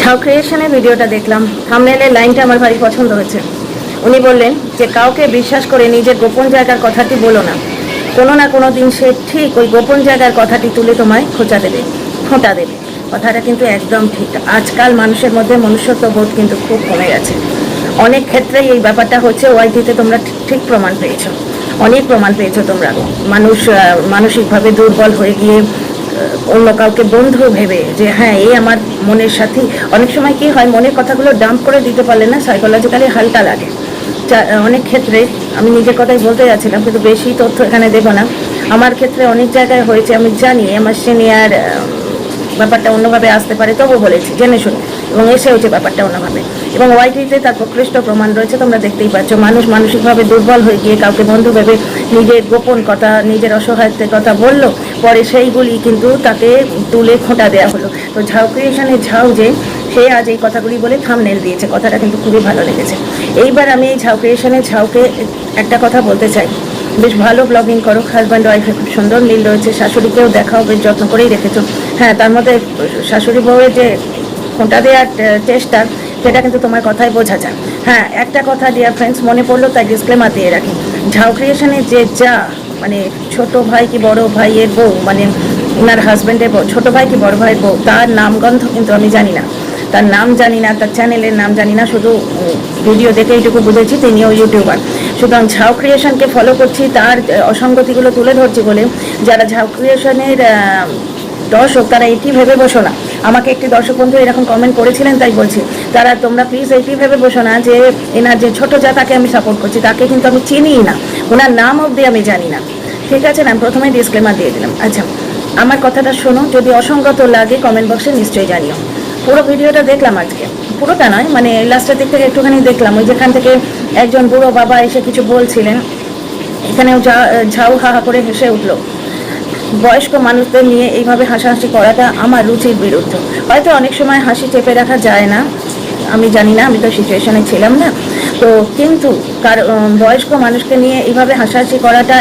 ঝাউ ক্রিয়েশনের ভিডিওটা দেখলাম, থাম্বনেলের লাইনটা আমার ভারী পছন্দ হয়েছে। উনি বললেন যে কাউকে বিশ্বাস করে নিজের গোপন জায়গার কথাটি বলো না, কোনো না কোনো দিন সে ঠিক ওই গোপন জায়গার কথাটি তুলে তোমায় খোঁটা দেবে। কথাটা কিন্তু একদম ঠিক। আজকাল মানুষের মধ্যে মনুষ্যত্ব বোধ কিন্তু খুব কমে গেছে। অনেক ক্ষেত্রেই এই ব্যাপারটা হচ্ছে। ওয়াইটিতে তোমরা ঠিক প্রমাণ পেয়েছো, অনেক প্রমাণ পেয়েছো তোমরা। মানুষ মানসিকভাবে দুর্বল হয়ে গিয়ে অন্য কাউকে বন্ধু ভেবে যে হ্যাঁ এই আমার মনের সাথী। অনেক সময় কি হয়, মনের কথাগুলো ডাম্প করে দিতে পারলে না সাইকোলজিক্যালি হালকা লাগে। অনেক ক্ষেত্রে আমি নিজের কথাই বলতে যাচ্ছিলাম, কিন্তু বেশি তথ্য এখানে দেবো না। আমার ক্ষেত্রে অনেক জায়গায় হয়েছে, আমি জানি আমার সিনিয়র ব্যাপারটা অন্যভাবে আসতে পারে, তবু বলেছি জেনে শুনে, এবং এসে হচ্ছে ব্যাপারটা অন্যভাবে। এবং ওয়াইটিতে তার প্রকৃষ্ট প্রমাণ রয়েছে, তোমরা দেখতেই পাচ্ছ। মানুষ মানসিকভাবে দুর্বল হয়ে গিয়ে কাউকে বন্ধু ভেবে নিজের গোপন কথা, নিজের অসহায়ত্বের কথা বললো, পরে সেইগুলি কিন্তু তাকে তুলে খোঁটা দেওয়া হলো। তো ঝাউ ক্রিয়েশনের ঝাউ যে সে আজ এই কথাগুলি বলে থাম্বনেল দিয়েছে, কথাটা কিন্তু খুবই ভালো লেগেছে। এইবার আমি এই ঝাউ ক্রিয়েশনের ঝাউকে একটা কথা বলতে চাই। বেশ ভালো ব্লগিং করো, হাজব্যান্ড ওয়াইফে খুব সুন্দর মিল রয়েছে, শাশুড়িকেও দেখাও, বেশ যত্ন করেই রেখেছো। হ্যাঁ, তার মধ্যে শাশুড়ি বউয়ের যে খোঁটা দেওয়ার চেষ্টা, সেটা কিন্তু তোমার কথাই বোঝা যায়। হ্যাঁ, একটা কথা ডিয়ার ফ্রেন্ডস মনে পড়লো, তাই ডিসক্লেমার দিয়ে রাখি। ঝাউ ক্রিয়েশনের যে মানে ছোট ভাই কি বড় ভাইয়ের বউ, মানে ওনার হাজব্যান্ডের বউ, ছোট ভাই কি বড় ভাইয়ের বউ, তার নামগন্ধ কিন্তু আমি জানি না, তার নাম জানি না, তার চ্যানেলের নাম জানি না, শুধু ভিডিও দেখে এইটুকু বুঝেছি তিনিও ইউটিউবার। সুতরাং ঝাউ ক্রিয়েশনকে ফলো করছি, তার অসঙ্গতিগুলো তুলে ধরছি বলে যারা ঝাউ ক্রিয়েশনের দর্শক, তারা এটি ভেবে বসো না। আমাকে একটি দর্শক বন্ধু এরকম কমেন্ট করেছিলেন, তাই বলছি, তোমরা প্লিজ এটি ভেবে বসো না যে এনার যে ছোটো যা তাকে আমি সাপোর্ট করছি, তাকে কিন্তু আমি চিনিই না, ওনার নাম অবধি আমি জানি না। ঠিক আছে না, প্রথমেই ডিসক্লেমার দিয়ে দিলাম। আচ্ছা, আমার কথাটা শোনো, যদি অসঙ্গত লাগে কমেন্ট বক্সে নিশ্চয়ই জানিও। পুরো ভিডিওটা দেখলাম আজকে, পুরোটা নয়, মানে লাস্টের দিক থেকে একটুখানি দেখলাম। ওই যেখান থেকে একজন বুড়ো বাবা এসে কিছু বলছিলেন, এখানেও ঝাউ হা করে হেসে উঠলো। বয়স্ক মানুষদের নিয়ে এইভাবে হাসাহাসি করাটা আমার রুচির বিরুদ্ধ। হয়তো অনেক সময় হাসি চেপে রাখা যায় না, আমি জানি না, আমি তো সিচুয়েশনে ছিলাম না। তো কিন্তু বয়স্ক মানুষকে নিয়ে এইভাবে হাসাহাসি করাটা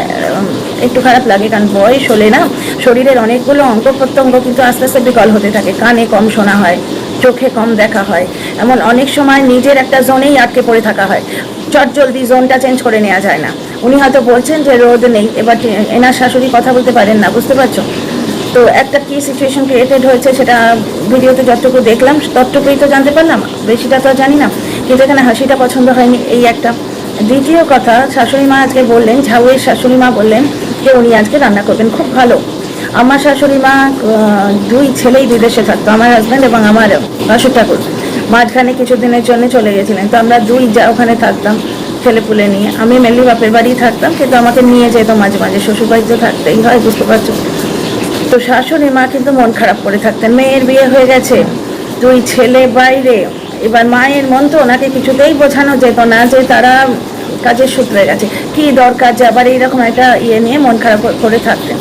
একটু খারাপ লাগে, কারণ বয়স হলে না শরীরের অনেকগুলো অঙ্গ প্রত্যঙ্গ কিন্তু আস্তে আস্তে বিকল হতে থাকে। কানে কম শোনা হয়, চোখে কম দেখা হয়, এমন অনেক সময় নিজের একটা জোনেই আটকে পড়ে থাকা হয়। চটজলদি জোনটা চেঞ্জ করে নেওয়া যায় না। উনি হয়তো বলছেন যে রোদ নেই, এবার এনার শাশুড়ি কথা বলতে পারেন না, বুঝতে পারছো তো একটা কী সিচুয়েশন ক্রিয়েটেড হয়েছে, সেটা ভিডিওতে যতটুকু দেখলাম ততটুকুই তো জানতে পারলাম, বেশিটা তো জানি না। কিন্তু এখানে হাসিটা পছন্দ হয়নি, এই একটা। দ্বিতীয় কথা, শাশুড়ি মা আজকে বললেন, ঝাউয়ের শাশুড়ি মা বললেন যে উনি আজকে রান্না করবেন, খুব ভালো। আমার শাশুড়ি মা দুই ছেলেই বিদেশে থাকতো, আমার হাজব্যান্ড এবং আমার ভাসুর ঠাকুর। মাঝখানে কিছুদিনের জন্য চলে গেছিলেন, তো আমরা দুই যা ওখানে থাকতাম ছেলেপুলে নিয়ে। আমি মেনলি বাপের বাড়ি থাকতাম, কিন্তু আমাকে নিয়ে যেত মাঝে মাঝে, শ্বশুরবাড়ি তো থাকতেই হয়, বুঝতে পারছো। তো শাশুড়ি মা কিন্তু মন খারাপ করে থাকতেন, মেয়ের বিয়ে হয়ে গেছে, দুই ছেলে বাইরে। এবার মায়ের মন তো ওনাকে কিছুতেই বোঝানো যেত না যে তারা কাজের সূত্রে গেছে, কি দরকার যে আবার এইরকম একটা ইয়ে নিয়ে মন খারাপ করে থাকতেন।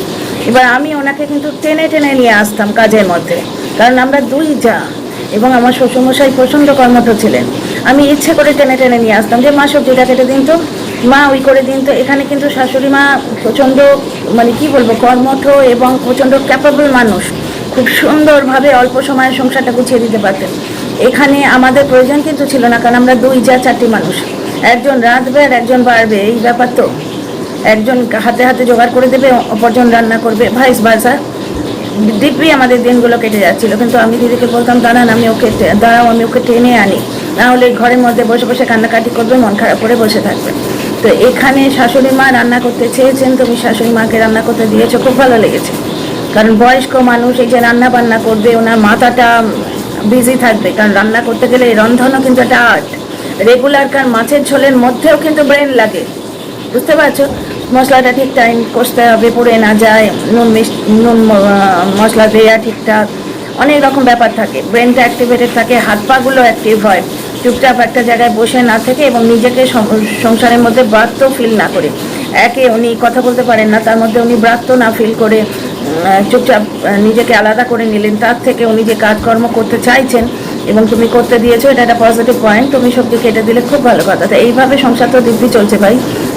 এবার আমি ওনাকে কিন্তু টেনে টেনে নিয়ে আসতাম কাজের মধ্যে, কারণ আমরা দুই যা, এবং আমার শ্বশুরমশাই প্রচণ্ড কর্মঠ ছিলেন। আমি ইচ্ছে করে টেনে টেনে নিয়ে আসতাম যে মা সবজিটা কেটে দিন তো, মা ওই করে দিন তো। এখানে কিন্তু শাশুড়ি মা প্রচণ্ড, মানে কি বলবো, কর্মঠ এবং প্রচণ্ড ক্যাপাবল মানুষ, খুব সুন্দরভাবে অল্প সময়ের সংসারটা গুছিয়ে দিতে পারতেন। এখানে আমাদের প্রয়োজন কিন্তু ছিল না, কারণ আমরা দুই যা চারটি মানুষ, একজন রাঁধবে আর একজন বাড়বে, এই ব্যাপার তো। একজন হাতে হাতে জোগাড় করে দেবে, অপরজন রান্না করবে, ভাইস ভার্সা। দিব্যি আমাদের দিনগুলো কেটে যাচ্ছিল। কিন্তু আমি দিদিকে বলতাম দাঁড়াও আমি ওকে টেনে আনি, না হলে ঘরের মধ্যে বসে বসে কান্নাকাটি করবে, মন খারাপ করে বসে থাকবে। তো এখানে শাশুড়ি মা রান্না করতে চেয়েছেন, তুমি শাশুড়ি মাকে রান্না করতে দিয়েছো, খুব ভালো লেগেছে। কারণ বয়স্ক মানুষ এই যে রান্না বান্না করবে, ওনার মাথাটা বিজি থাকবে, কারণ রান্না করতে গেলে রন্ধনও কিন্তু একটা আর্ট। রেগুলার কার মাছের ঝোলের মধ্যেও কিন্তু ব্রেন লাগে, বুঝতে পারছো। মশলাটা ঠিক টাইম কষতে হবে, পড়ে না যায়, নুন মশলা দেওয়া ঠিকঠাক, অনেক রকম ব্যাপার থাকে। ব্রেনটা অ্যাক্টিভেটেড থাকে, হাত পাগুলো অ্যাক্টিভ হয়, চুপচাপ একটা জায়গায় বসে না থেকে এবং নিজেকে সংসারের মধ্যে ব্রাত্য ফিল না করে। উনি কথা বলতে পারেন না, তার মধ্যে উনি ব্রাত্য না ফিল করে চুপচাপ নিজেকে আলাদা করে নিলেন। তার থেকে উনি যে কাজকর্ম করতে চাইছেন এবং তুমি করতে দিয়েছো, এটা একটা পজিটিভ পয়েন্ট। তুমি সবজি কেটে দিলে খুব ভালো কথা। তো এইভাবে সংসার তো দিব্যি চলছে ভাই,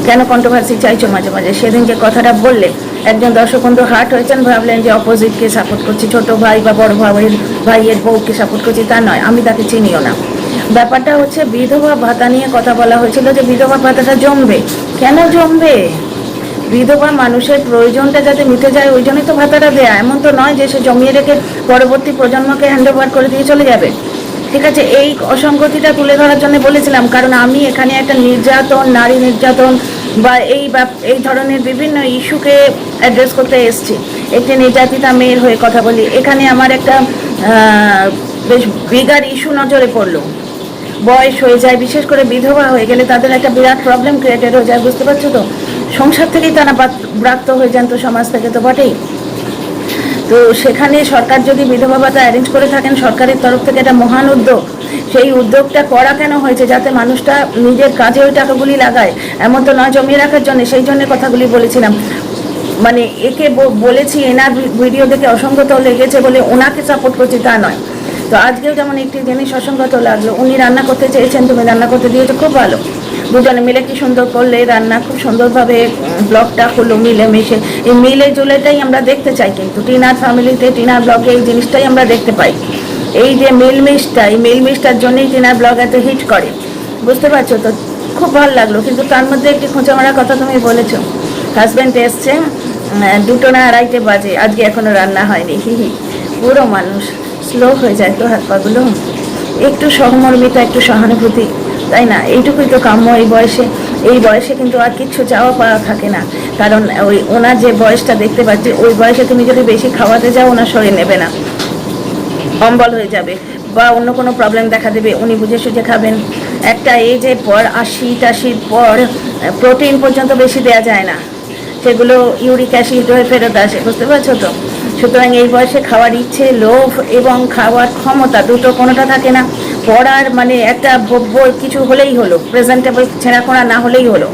কেন কন্ট্রোভার্সি চাইছো মাঝে মাঝে? সেদিন যে কথাটা বললে, একজন দর্শক বন্ধু হার্ট হয়েছেন, ভাবলেন যে অপোজিটকে সাপোর্ট করছি, ছোট ভাই বা বড় ভাইয়ের বউকে সাপোর্ট করছি, তা নয়, আমি তাকে চিনিও না। ব্যাপারটা হচ্ছে বিধবা ভাতা নিয়ে কথা বলা হয়েছিল যে বিধবা ভাতাটা জমবে। কেন জমবে? বিধবা মানুষের প্রয়োজনটা যাতে মিটে যায় ওই জন্যই তো ভাতাটা দেয়া। এমন তো নয় যে সে জমিয়ে রেখে পরবর্তী প্রজন্মকে হ্যান্ড ওভার করে দিয়ে চলে যাবে। ঠিক আছে, এই অসঙ্গতিটা তুলে ধরার জন্য বলেছিলাম, কারণ আমি এখানে একটা নির্যাতন, নারী নির্যাতন বা এই ধরনের বিভিন্ন ইস্যুকে অ্যাড্রেস করতে এসেছি। একটি নির্যাতিতা মেয়ের হয়ে কথা বলি। এখানে আমার একটা বেশ বিগার ইস্যু নজরে পড়লো। বয়স হয়ে যায়, বিশেষ করে বিধবা হয়ে গেলে তাদের একটা বিরাট প্রবলেম ক্রিয়েটেড হয়ে যায়, বুঝতে পারছো তো? সংসার থেকেই তারা ব্রাত্য হয়ে যান, তো সমাজ থেকে তো বটেই। তো সেখানে সরকার যদি বিধবা ভাতা অ্যারেঞ্জ করে থাকেন, সরকারের তরফ থেকে একটা মহান উদ্যোগ। সেই উদ্যোগটা করা কেন হয়েছে? যাতে মানুষটা নিজের কাজে ওই টাকাগুলি লাগায়, এমন তো নয় জমিয়ে রাখার জন্য। সেই জন্য কথাগুলি বলেছিলাম। মানে একে বলেছি এনার ভিডিও দেখে অসঙ্গত লেগেছে বলে ওনাকে সাপোর্ট করছি তা নয়। তো আজকেও যেমন একটি জিনিস অসঙ্গত লাগলো, উনি রান্না করতে চেয়েছেন, তুমি রান্না করতে দিয়েছো, খুব ভালো। দুজনে মিলে কি সুন্দর করলে রান্না, খুব সুন্দরভাবে ব্লগটা হলো মিলেমিশে। এই মিলে জুলেটাই আমরা দেখতে চাই, কিন্তু টিনার ফ্যামিলিতে, টিনার ব্লগে এই জিনিসটাই আমরা দেখতে পাই। এই যে মিলমিশটা, এই মিলমিশটার জন্যই টিনার ব্লগ এত হিট করে, বুঝতে পারছো তো? খুব ভালো লাগলো। কিন্তু তার মধ্যে একটি খোঁচা মারার কথা তুমি বলেছো। হাজব্যান্ড এসছে 2টো না 2:30 বাজে, আজকে এখনো রান্না হয়নি। পুরো মানুষ স্লো হয়ে যায় তো হাত পাগুলো। একটু সহমর্মিতা, একটু সহানুভূতি, তাই না? এইটুকুই তো কাম্য এই বয়সে। এই বয়সে কিন্তু আর কিচ্ছু চাওয়া পাওয়া থাকে না, কারণ ওই ওনার যে বয়সটা দেখতে পাচ্ছি, ওই বয়সে তুমি যদি বেশি খাওয়াতে যাও ওনার শরীর নেবে না, অম্বল হয়ে যাবে বা অন্য কোনো প্রবলেম দেখা দেবে। উনি বুঝে সুঝে খাবেন। একটা এজের পর 80-টাশির পর প্রোটিন পর্যন্ত বেশি দেওয়া যায় না, সেগুলো ইউরিক অ্যাসিড হয়ে ফেরত আসে, বুঝতে পারছো তো? সুতরাং এই বয়সে খাওয়ার ইচ্ছে, লোভ এবং খাওয়ার ক্ষমতা দুটো কোনোটা থাকে না। পড়ার মানে একটা কিছু হলেই হলো, প্রেজেন্টেবল ছেঁড়াখোঁড়া না হলেই হলো।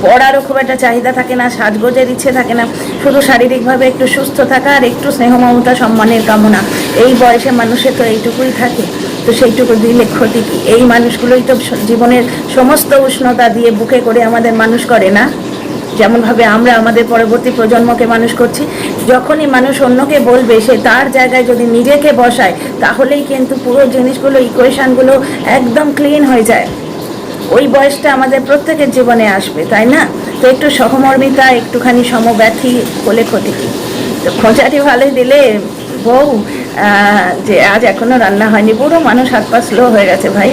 পড়ারও খুব একটা চাহিদা থাকে না, সাজগোজের ইচ্ছে থাকে না, শুধু শারীরিকভাবে একটু সুস্থ থাকা আর একটু স্নেহ মমতা সম্মানের কামনা। এই বয়সে মানুষের তো এইটুকুই থাকে। তো সেইটুকু দিলে ক্ষতি কি? এই মানুষগুলোই তো জীবনের সমস্ত উষ্ণতা দিয়ে বুকে করে আমাদের মানুষ করে না, যেমনভাবে আমরা আমাদের পরবর্তী প্রজন্মকে মানুষ করছি। যখনই মানুষ অন্যকে বলবে, সে তার জায়গায় যদি নিজেকে বসায়, তাহলেই কিন্তু পুরো জিনিসগুলো, ইকুয়েশানগুলো একদম ক্লিন হয়ে যায়। ওই বয়সটা আমাদের প্রত্যেকের জীবনে আসবে, তাই না? তো একটু সহমর্মিতা, একটুখানি সমব্যথী হলে ক্ষতি কি? তো খোঁচাটি ভালোই দিলে বউ, যে আজ এখনও রান্না হয়নি। পুরো মানুষ হাত পা স্লো হয়ে গেছে ভাই।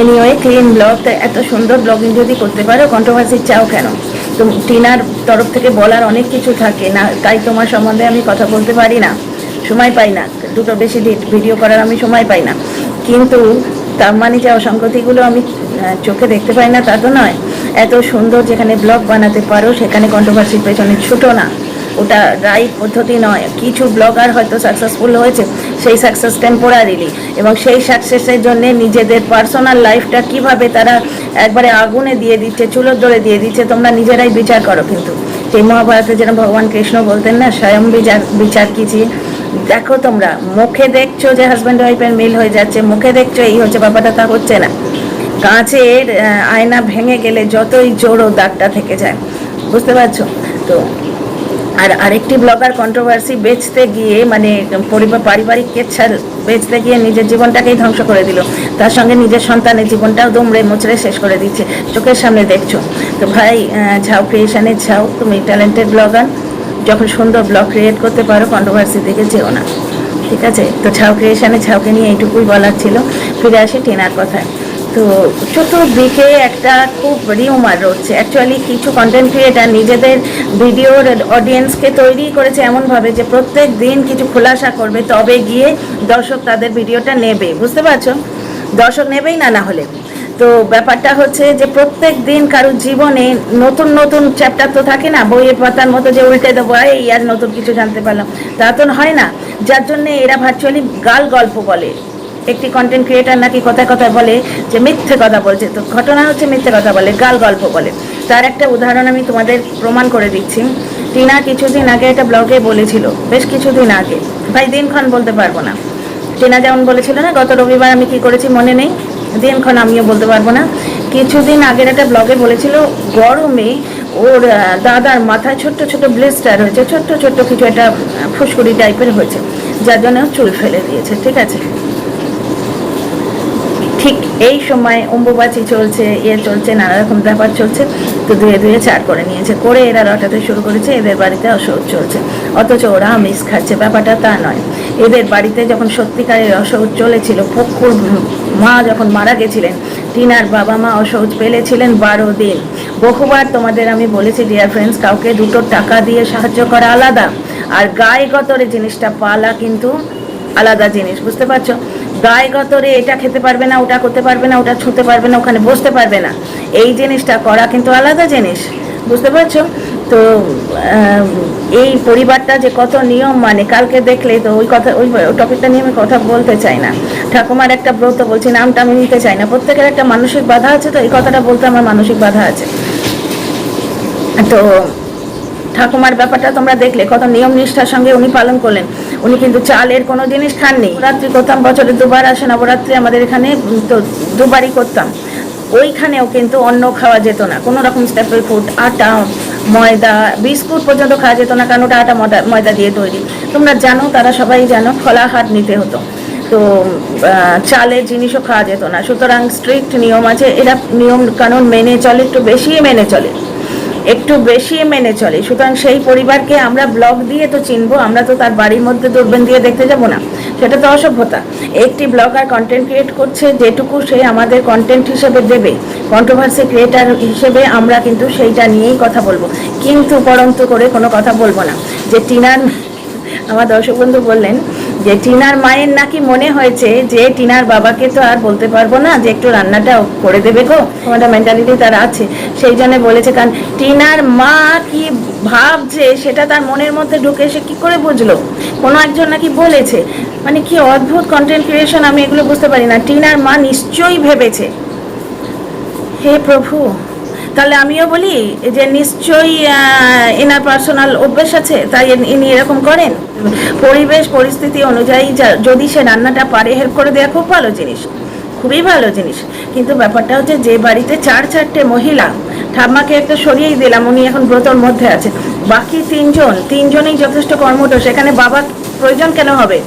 এনিওয়ে, ক্লিন ব্লগটা এত সুন্দর ব্লগিং যদি করতে পারো, কন্ট্রোভার্সি চাও কেন? তো টিনার তরফ থেকে বলার অনেক কিছু থাকে না, তাই তোমার সম্বন্ধে আমি কথা বলতে পারি না, সময় পাই না। দুটো বেশি ভিডিও করার আমি সময় পাই না। কিন্তু তার মানে যে অসঙ্গতিগুলো আমি চোখে দেখতে পাই না তা তো নয়। এত সুন্দর যেখানে ব্লগ বানাতে পারো, সেখানে কন্ট্রোভার্সির পেছনে ছুটো না। ওটা রাইট পদ্ধতি নয়। কিছু ব্লগার হয়তো সাকসেসফুল হয়েছে, সেই সাকসেস টেম্পোরারিলি, এবং সেই সাকসেসের জন্য নিজেদের পার্সোনাল লাইফটা কিভাবে তারা একবারে আগুনে দিয়ে দিচ্ছে, চুলোর দরে দিয়ে দিচ্ছে, তোমরা নিজেরাই বিচার করো। কিন্তু সেই মহাভারতে যেন ভগবান কৃষ্ণ বলতেন না, স্বয়ং বিচার কিজিয়ে। দেখো তোমরা মুখে দেখছো যে হাজব্যান্ড ওয়াইফের মিল হয়ে যাচ্ছে, মুখে দেখছো এই হচ্ছে ব্যাপারটা, তা হচ্ছে না। কাঁচের আয়না ভেঙে গেলে যতই জোরও দাগটা থেকে যায়, বুঝতে পারছো তো? আর আরেকটি ব্লগার কন্ট্রোভার্সি বেচতে গিয়ে, মানে পারিবারিক কেচ্ছা বেচতে গিয়ে নিজের জীবনটাকেই ধ্বংস করে দিল, তার সঙ্গে নিজের সন্তানের জীবনটাও দুমড়ে মুচড়ে শেষ করে দিচ্ছে, চোখের সামনে দেখছো। তো ভাই, ঝাউ ক্রিয়েশনের ঝাউ, তুমি ট্যালেন্টেড ব্লগার, যখন সুন্দর ব্লগ ক্রিয়েট করতে পারো, কন্ট্রোভার্সি দিকে যেও না, ঠিক আছে? তো ঝাউ ক্রিয়েশনের ঝাউকে নিয়ে এইটুকুই বলার ছিল। ফিরে আসি টিনার কথায়। তো চতুর্দিকে একটা খুব রিউমার রয়েছে। অ্যাকচুয়ালি কিছু কন্টেন্ট ক্রিয়েটার নিজেদের ভিডিওর অডিয়েন্সকে তৈরি করেছে এমনভাবে যে প্রত্যেক দিন কিছু খোলাসা করবে, তবে গিয়ে দর্শক তাদের ভিডিওটা নেবে, বুঝতে পারছো? দর্শক নেবেই না, না হলে। তো ব্যাপারটা হচ্ছে যে প্রত্যেক দিন কারোর জীবনে নতুন নতুন চ্যাপ্টার তো থাকে না, বইয়ের পাতার মতো যে উল্টে দেবো, এই আর নতুন কিছু জানতে পারলাম, তা তো হয় না। যার জন্যে এরা ভার্চুয়ালি গাল গল্প বলে। একটি কন্টেন্ট ক্রিয়েটার নাকি কথায় কথায় বলে যে মিথ্যে কথা বলছে, তো ঘটনা হচ্ছে মিথ্যে কথা বলে, গাল গল্প বলে। তার একটা উদাহরণ আমি তোমাদের প্রমাণ করে দিচ্ছি। টিনা কিছুদিন আগে একটা ব্লগে বলেছিল, বেশ কিছুদিন আগে, ভাই দিনক্ষণ বলতে পারবো না। টিনা যেমন বলেছিল না, গত রবিবার আমি কি করেছি মনে নেই, দিনক্ষণ আমিও বলতে পারবো না। কিছুদিন আগের একটা ব্লগে বলেছিল গরমে ওর দাদার মাথায় ছোট্ট ছোট্ট ব্লিস্টার হয়েছে, ছোট্ট ছোট্ট কিছু একটা ফুসকুড়ি টাইপের হয়েছে, যার জন্য চুল ফেলে দিয়েছে। ঠিক আছে, ঠিক এই সময় অম্বুবাচী চলছে, চলছে, নানা রকম ব্যাপার চলছে। তো ধুয়ে ধুয়ে চার করে নিয়েছে, করে এরা রটাতে শুরু করেছে। এদের বাড়িতে অসৌচ চলছে, অথচ ওরা আমিষ খাচ্ছে। ব্যাপারটা তা নয়। এদের বাড়িতে যখন সত্যিকারের অসৌচ চলেছিল, পক্ষুর মা যখন মারা গেছিলেন, টিনার বাবা মা অসৌচ পেলেছিলেন 12 দিন। বহুবার তোমাদের আমি বলেছি ডিয়ার ফ্রেন্ডস, কাউকে দুটো টাকা দিয়ে সাহায্য করা আলাদা, আর গায়ে গতরে জিনিসটা পালা কিন্তু আলাদা জিনিস। বুঝতে পারছো? গায়ে গতরে এটা খেতে পারবে না, ওটা করতে পারবে না, ওটা ছুঁতে পারবে না, ওখানে বসতে পারবে না, এই জিনিসটা করা কিন্তু আলাদা জিনিস। বুঝতে পারছো? তো এই পরিবারটা যে কত নিয়ম মানে, কালকে দেখলে তো ওই কথা, ওই টপিকটা নিয়ে আমি কথা বলতে চাই না। ঠাকুমার একটা ব্রত, বলছি নামটা আমি নিতে চাই না, প্রত্যেকের একটা মানসিক বাধা আছে, তো এই কথাটা বলতে আমার মানসিক বাধা আছে। তো ঠাকুমার ব্যাপারটা তোমরা দেখলে, কত নিয়ম নিষ্ঠার সঙ্গে উনি পালন করলেন। উনি কিন্তু চালের কোনো জিনিস খাননি। নবরাত্রি করতাম, বছরে 2বার আসে নবরাত্রি আমাদের এখানে, তো 2বারই করতাম। ওইখানেও কিন্তু অন্ন খাওয়া যেত না, কোনো রকম স্টেপল ফুড, আটা, ময়দা, বিস্কুট পর্যন্ত খাওয়া যেত না, কারণ ওটা আটা ময়দা দিয়ে তৈরি। তোমরা জানো, তারা সবাই জানো, ফলাহার নিতে হতো। তো চালের জিনিসও খাওয়া যেত না। সুতরাং স্ট্রিক্ট নিয়ম আছে, এরা নিয়ম কানুন মেনে চলে, একটু বেশি মেনে চলে, একটু বেশি মেনে চলে। সুতরাং সেই পরিবারকে আমরা ব্লগ দিয়ে তো চিনবো, আমরা তো তার বাড়ির মধ্যে দূরবীন দিয়ে দেখতে যাব না, সেটা তো অসভ্যতা। একটি ব্লগার কন্টেন্ট ক্রিয়েট করছে, যেটুকু সে আমাদের কন্টেন্ট হিসেবে দেবে, কন্ট্রোভার্সি ক্রিয়েটার হিসেবে আমরা কিন্তু সেইটা নিয়েই কথা বলবো, কিন্তু পরন্তু করে কোনো কথা বলবো না। যে টিনার, আমার দর্শক বন্ধু বললেন যে টিনার মায়ের নাকি মনে হয়েছে যে টিনার বাবাকে তো আর বলতে পারবো না যে একটু রান্নাটা করে দেবে গো, আমাদের মেন্টালিটি তার আছে, সেই জন্য বলেছে। কারণ টিনার মা কি ভাবছে সেটা তার মনের মধ্যে ঢুকে, সে কি করে বুঝলো? কোনো একজন নাকি বলেছে। মানে কি অদ্ভুত কন্টেন্ট ক্রিয়েশন, আমি এগুলো বুঝতে পারি না। টিনার মা নিশ্চয়ই ভেবেছে, হে প্রভু। তাহলে আমিও বলি যে নিশ্চয়ই এনার পার্সোনাল অভ্যেস আছে, তাই ইনি এরকম করেন। পরিবেশ পরিস্থিতি অনুযায়ী যদি সে রান্নাটা পারে, হেল্প করে দেওয়া খুব ভালো জিনিস, খুবই ভালো জিনিস। কিন্তু ব্যাপারটা হচ্ছে, যে বাড়িতে 4-4টে মহিলা, ঠাম্মাকে একটা সরিয়েই দিলাম, উনি এখন ব্রতর মধ্যে আছে, বাকি তিনজনেই যথেষ্ট কর্মঠ, সেখানে বাবার প্রয়োজন কেন হবে?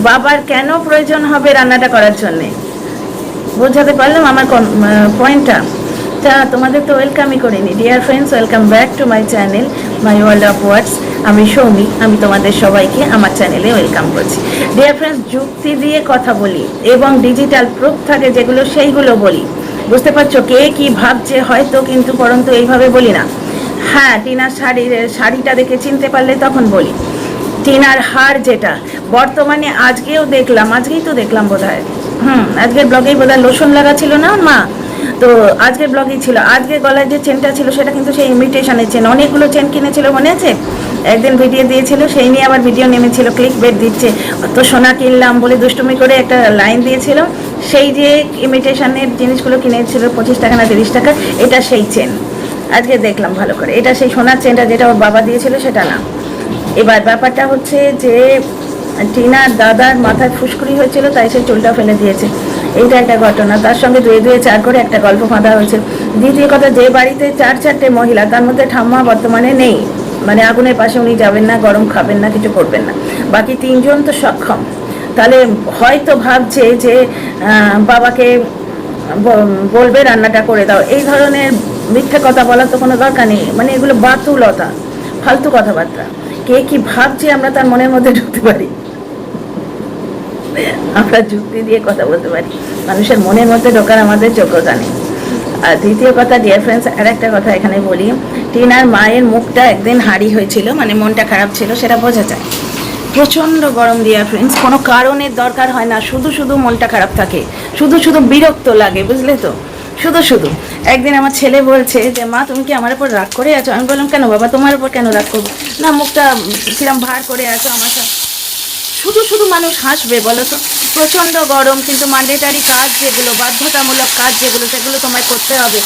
বাবার কেন প্রয়োজন হবে রান্নাটা করার জন্যে? বোঝাতে পারলাম আমার পয়েন্টটা? তা তোমাদের তো ওয়েলকামই করিনি। Dear friends, welcome back to my channel, my world of words. আমি সৌমি, আমি তোমাদের সবাইকে আমার চ্যানেলে ওয়েলকাম করছি। ডিয়ার ফ্রেন্ডস, যুক্তি দিয়ে কথা বলি এবং ডিজিটাল প্রুফ থাকে যেগুলো, সেইগুলো বলি। বুঝতে পারছো কে কি ভাবছে হয়তো, কিন্তু পরন্তু এইভাবে বলি না। হ্যাঁ, টিনার শাড়িটা দেখে চিনতে পারলে তখন বলি। টিনার হার যেটা বর্তমানে আজকেই তো দেখলাম বোধ হয়, আজকের ব্লগেই বোধ হয় লোশন লাগা ছিল না মা, তো আজকের ব্লগেই ছিল। আজকে গলায় যে চেনটা ছিল সেটা কিন্তু সেই ইমিটেশনের চেন, অনেকগুলো চেন কিনেছিল মনে আছে, একদিন ভিডিও দিয়েছিল, সেই নিয়ে আবার ভিডিও নেমেছিল, ক্লিক বেট দিচ্ছে, তো সোনা কিনলাম বলে দুষ্টুমি করে একটা লাইন দিয়েছিল। সেই যে ইমিটেশনের জিনিসগুলো কিনেছিল 25 টাকা না 30 টাকা, এটা সেই চেন। আজকে দেখলাম ভালো করে, এটা সেই সোনার চেনটা যেটা ওর বাবা দিয়েছিল সেটা না। এবার ব্যাপারটা হচ্ছে যে টিনার দাদার মাথায় ফুসকুড়ি হয়েছিল, তাই সে চুলটা ফেলে দিয়েছে, এইটা একটা ঘটনা। তার সঙ্গে দুয়ে চার করে একটা গল্প বাঁধা হয়েছে। দ্বিতীয় কথা, যে বাড়িতে 4-4টে মহিলা, তার মধ্যে ঠাম্মা বর্তমানে নেই, মানে আগুনের পাশে উনি যাবেন না, গরম খাবেন না, কিছু করবেন না, বাকি 3জন তো সক্ষম। তাহলে হয়তো ভাবছে যে বাবাকে বলবে রান্নাটা করে দাও, এই ধরনের মিথ্যে কথা বলার তো কোনো দরকার নেই। মানে এগুলো বাতুলতা, ফালতু কথাবার্তা। কে কি ভাবছে আমরা তার মনের মধ্যে ঢুকতে পারি, আমরা যুক্তি দিয়ে কথা বলতে পারি, মানুষের মনের মধ্যে ঢোকার আমাদের যোগ্যতা নেই। আর দ্বিতীয় কথা, ডিয়ার ফ্রেন্ডস, আর একটা কথা এখানে বলি, টিনার মায়ের মুখটা একদিন হাঁড়ি হয়েছিল, মানে মনটা খারাপ ছিল, সেটা বোঝা যায়। প্রচণ্ড গরম ডিয়ার ফ্রেন্ডস, কোনো কারণের দরকার হয় না, শুধু মনটা খারাপ থাকে, শুধু বিরক্ত লাগে, বুঝলে তো, শুধু। একদিন আমার ছেলে বলছে যে মা তুমি কি আমার উপর রাগ করে আছো? আমি বললাম কেন বাবা, তোমার উপর কেন রাগ করবো? না, মুখটা কিরম ভার করে আছো আমার সাথে, শুধু মানুষ হাসবে বলো তো? প্রচণ্ড গরম, কিন্তু ম্যান্ডেটারি কাজ যেগুলো, বাধ্যতামূলক কাজ যেগুলো, সেগুলো তোমায় করতে হবে,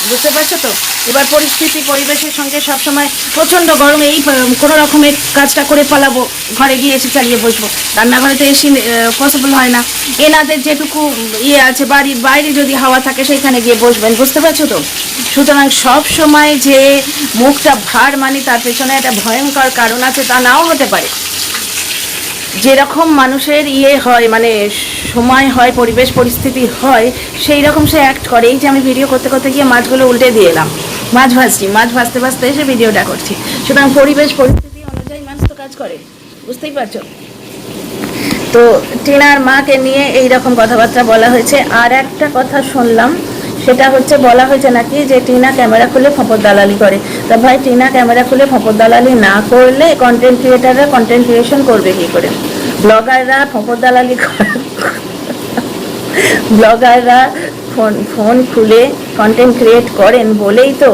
বুঝতে পারছো তো? এবার পরিস্থিতি পরিবেশের সঙ্গে সবসময় প্রচণ্ড গরম, এই কোনো রকমের কাজটা করে পালাবো, ঘরে গিয়ে এসে চালিয়ে বসবো, রান্নাঘরে তো এসি পসিবল হয় না। এনাদের যেটুকু আছে, বাড়ির বাইরে যদি হাওয়া থাকে সেইখানে গিয়ে বসবেন, বুঝতে পারছো তো? সুতরাং সব সময় যে মুখটা ভার মানে তার পেছনে একটা ভয়ঙ্কর কারণ আছে, তা নাও হতে পারে। যেরকম মানুষের হয়, মানে সময় হয়, পরিবেশ পরিস্থিতি হয়, সেই রকম সে অ্যাক্ট করে। এই যে আমি ভিডিও করতে করতে গিয়ে মাছগুলো উল্টে দিয়ে এলাম, মাছ ভাজছি, মাছ ভাজতে ভাজতে এসে ভিডিওটা করছি। সুতরাং পরিবেশ পরিস্থিতি অনুযায়ী মানুষ তো কাজ করে, বুঝতেই পারছো। তো টিনার মাকে নিয়ে এই রকম কথাবার্তা বলা হয়েছে। আর একটা কথা শুনলাম, সেটা হচ্ছে বলা হয়েছে নাকি যে টিনা ক্যামেরা খুলে ফপর দালালি করে। তা ভাই, টিনা ক্যামেরা খুলে ফপর দালালি না করলে কন্টেন্ট ক্রিয়েটাররা কন্টেন্ট ক্রিয়েশন করবে কী করে? ব্লগাররা ফপর দালালি ব্লগাররা ফোন খুলে কন্টেন্ট ক্রিয়েট করেন বলেই তো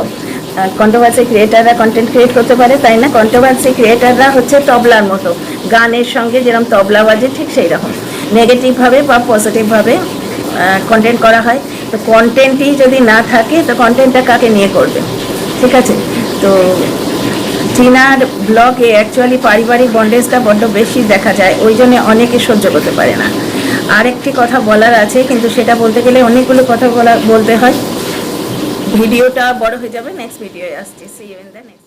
কন্ট্রোভার্সি ক্রিয়েটাররা কন্টেন্ট ক্রিয়েট করতে পারে, তাই না? কন্ট্রোভার্সি ক্রিয়েটাররা হচ্ছে তবলার মতো, গানের সঙ্গে যেরকম তবলা বাজে ঠিক সেই রকম নেগেটিভভাবে বা পজিটিভভাবে কন্টেন্ট করা হয়। তো কন্টেন্টই যদি না থাকে তো কন্টেন্টটা কাকে নিয়ে করবে? ঠিক আছে, তো টিনার ব্লগে অ্যাকচুয়ালি পারিবারিক বন্ডেজটা বড্ড বেশি দেখা যায়, ওই জন্য অনেকে সহ্য করতে পারে না। আরেকটি কথা বলার আছে, কিন্তু সেটা বলতে গেলে অনেকগুলো কথা বলতে হয়, ভিডিওটা বড় হয়ে যাবে। নেক্সট ভিডিওয়ে আসছি, see you in the next.